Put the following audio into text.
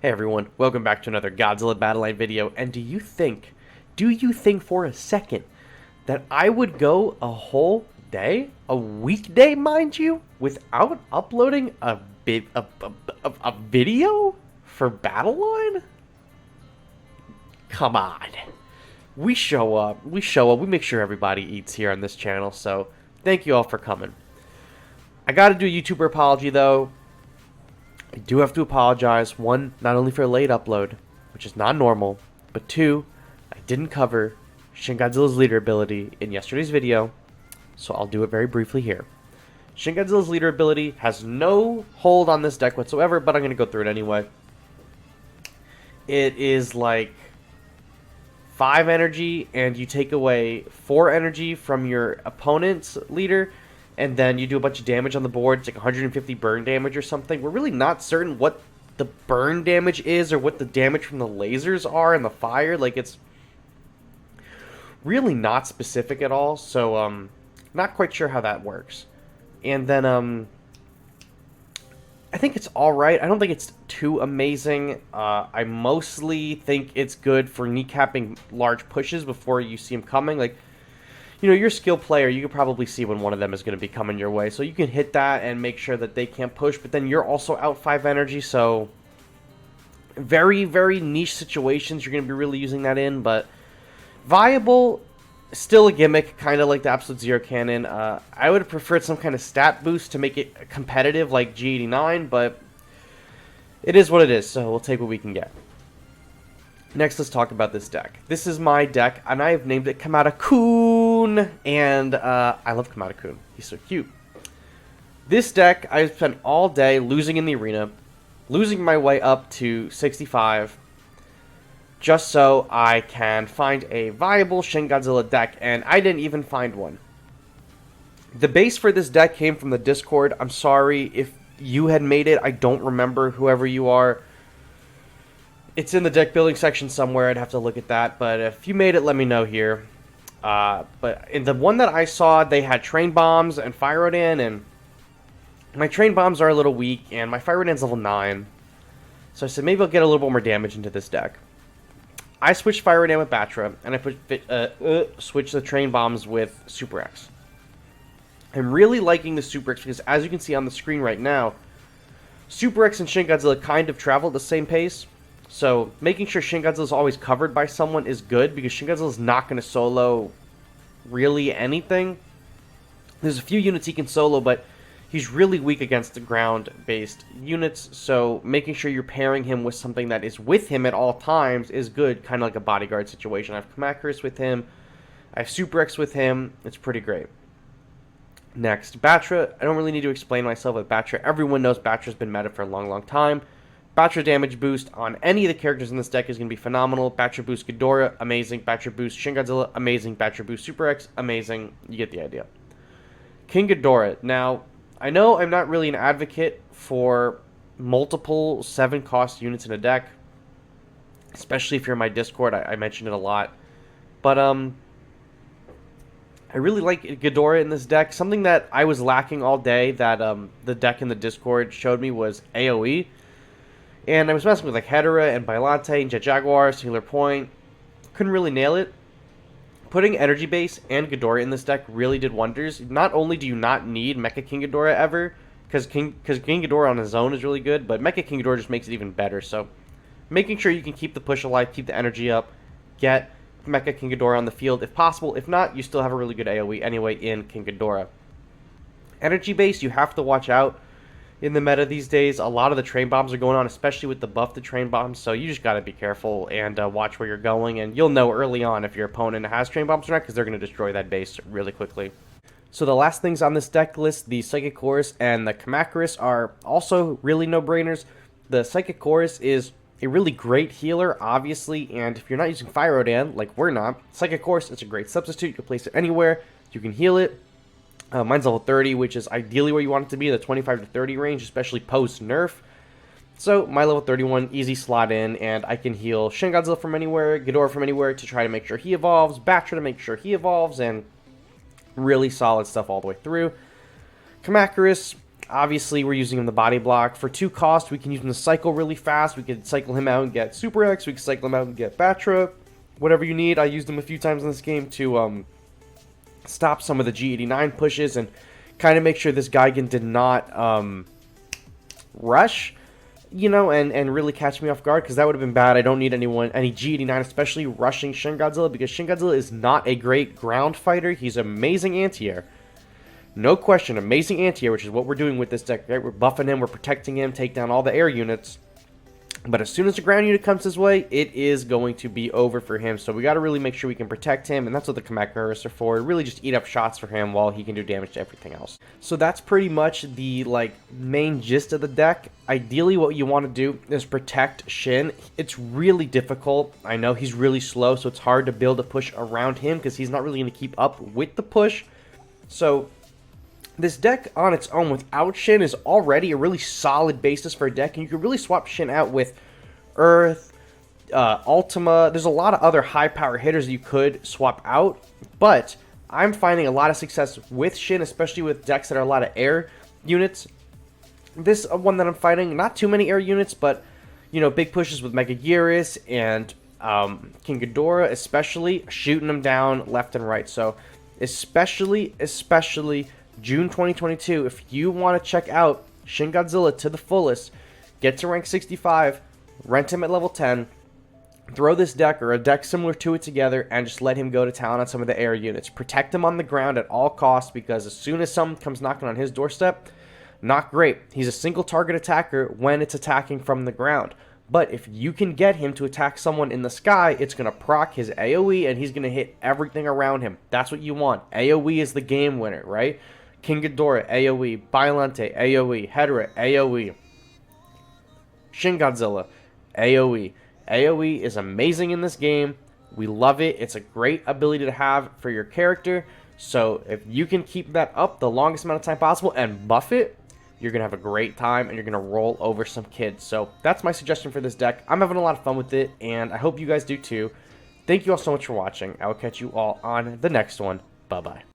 Hey everyone, welcome back to another Godzilla Battle Line video, and do you think for a second, that I would go a whole day, a weekday mind you, without uploading a video for Battle Line? Come on. We show up, we make sure everybody eats here on this channel, so thank you all for coming. I gotta do a YouTuber apology though. I do have to apologize, one, not only for a late upload, which is not normal, but two, I didn't cover Shin Godzilla's leader ability in yesterday's video, so I'll do it very briefly here. Shin Godzilla's leader ability has no hold on this deck whatsoever, but I'm going to go through it anyway. It is like 5 energy, and you take away 4 energy from your opponent's leader, and then you do a bunch of damage on the board. It's like 150 burn damage or something. We're really not certain what the burn damage is or what the damage from the lasers are and the fire. Like, it's really not specific at all, so not quite sure how that works. And then I think it's alright. I don't think it's too amazing. I mostly think it's good for kneecapping large pushes before you see them coming. Like, you know, you're a skill player, you can probably see when one of them is going to be coming your way. So you can hit that and make sure that they can't push, but then you're also out 5 energy, so very, very niche situations you're going to be really using that in, but viable, still a gimmick, kind of like the Absolute Zero Cannon. I would have preferred some kind of stat boost to make it competitive like G89, but it is what it is, so we'll take what we can get. Next, let's talk about this deck. This is my deck, and I have named it Kamada-kun, and I love Kamada-kun. He's so cute. This deck, I spent all day losing in the arena, losing my way up to 65, just so I can find a viable Shin Godzilla deck, and I didn't even find one. The base for this deck came from the Discord. I'm sorry if you had made it. I don't remember, whoever you are. It's in the deck building section somewhere. I'd have to look at that. But if you made it, let me know here. But in the one that I saw, they had Train Bombs and Fire Rodan. And my Train Bombs are a little weak. And my Fire Rodan's level 9. So I said maybe I'll get a little bit more damage into this deck. I switched Fire Rodan with Batra. And I switched the Train Bombs with Super X. I'm really liking the Super X because as you can see on the screen right now, Super X and Shin Godzilla kind of travel at the same pace. So, making sure Shin Godzilla is always covered by someone is good, because Shin Godzilla is not going to solo really anything. There's a few units he can solo, but he's really weak against the ground-based units, so making sure you're pairing him with something that is with him at all times is good, kind of like a bodyguard situation. I have Kamakuris with him, I have Super X with him, it's pretty great. Next, Batra. I don't really need to explain myself with Batra. Everyone knows Batra's been meta for a long, long time. Batra damage boost on any of the characters in this deck is going to be phenomenal. Batra boost Ghidorah, amazing. Batra boost Shin Godzilla, amazing. Batra boost Super X, amazing. You get the idea. King Ghidorah. Now, I know I'm not really an advocate for multiple 7-cost units in a deck, especially if you're in my Discord. I mentioned it a lot. But, I really like Ghidorah in this deck. Something that I was lacking all day that the deck in the Discord showed me was AoE. And I was messing with like Hedera and Bylante and Jet Jaguar, Singular Point. Couldn't really nail it. Putting Energy Base and Ghidorah in this deck really did wonders. Not only do you not need Mecha King Ghidorah ever, because King Ghidorah on his own is really good, but Mecha King Ghidorah just makes it even better. So making sure you can keep the push alive, keep the energy up, get Mecha King Ghidorah on the field if possible. If not, you still have a really good AoE anyway in King Ghidorah. Energy Base, you have to watch out. In the meta these days, a lot of the train bombs are going on, especially with the buff to train bombs, so you just gotta be careful and watch where you're going, and you'll know early on if your opponent has train bombs or not, because they're going to destroy that base really quickly. So the last things on this deck list, the Psychic Chorus and the Kamakuris, are also really no-brainers. The Psychic Chorus is a really great healer, obviously, and if you're not using Fire Rodan, like we're not, Psychic Chorus is a great substitute. You can place it anywhere, you can heal it. Mine's level 30, which is ideally where you want it to be, the 25 to 30 range, especially post-nerf. So, my level 31, easy slot in, and I can heal Shin Godzilla from anywhere, Ghidorah from anywhere to try to make sure he evolves, Batra to make sure he evolves, and really solid stuff all the way through. Kamakuris, Obviously, we're using him the body block. For 2 cost, we can use him to cycle really fast. We could cycle him out and get Super X. We can cycle him out and get Batra. Whatever you need. I used him a few times in this game to stop some of the G89 pushes and kind of make sure this Gigan did not rush, you know, and really catch me off guard, because that would have been bad. I don't need any G89, especially rushing Shin Godzilla, because Shin Godzilla is not a great ground fighter. He's amazing anti-air. No question, amazing anti-air, which is what we're doing with this deck, right? We're buffing him, we're protecting him, take down all the air units. But as soon as the ground unit comes his way, it is going to be over for him. So we got to really make sure we can protect him, and that's what the Kamakuras are for. Really just eat up shots for him while he can do damage to everything else. So that's pretty much the main gist of the deck. Ideally, what you want to do is protect Shin. It's really difficult. I know he's really slow, so it's hard to build a push around him because he's not really going to keep up with the push. So this deck on its own without Shin is already a really solid basis for a deck, and you can really swap Shin out with Earth, Ultima. There's a lot of other high power hitters that you could swap out, but I'm finding a lot of success with Shin, especially with decks that are a lot of air units. This one that I'm fighting, not too many air units, but you know, big pushes with Mega Gearus and King Ghidorah, especially shooting them down left and right. So especially June 2022, if you want to check out Shin Godzilla to the fullest, get to rank 65, rent him at level 10, throw this deck or a deck similar to it together, and just let him go to town on some of the air units. Protect him on the ground at all costs, because as soon as someone comes knocking on his doorstep, not great. He's a single target attacker when it's attacking from the ground. But if you can get him to attack someone in the sky, it's going to proc his AoE, and he's going to hit everything around him. That's what you want. AoE is the game winner, right? King Ghidorah, AoE. Bylante, AoE. Hedorah, AoE. Shin Godzilla, AoE. AoE is amazing in this game. We love it. It's a great ability to have for your character. So if you can keep that up the longest amount of time possible and buff it, you're going to have a great time, and you're going to roll over some kids. So that's my suggestion for this deck. I'm having a lot of fun with it, and I hope you guys do too. Thank you all so much for watching. I will catch you all on the next one. Bye-bye.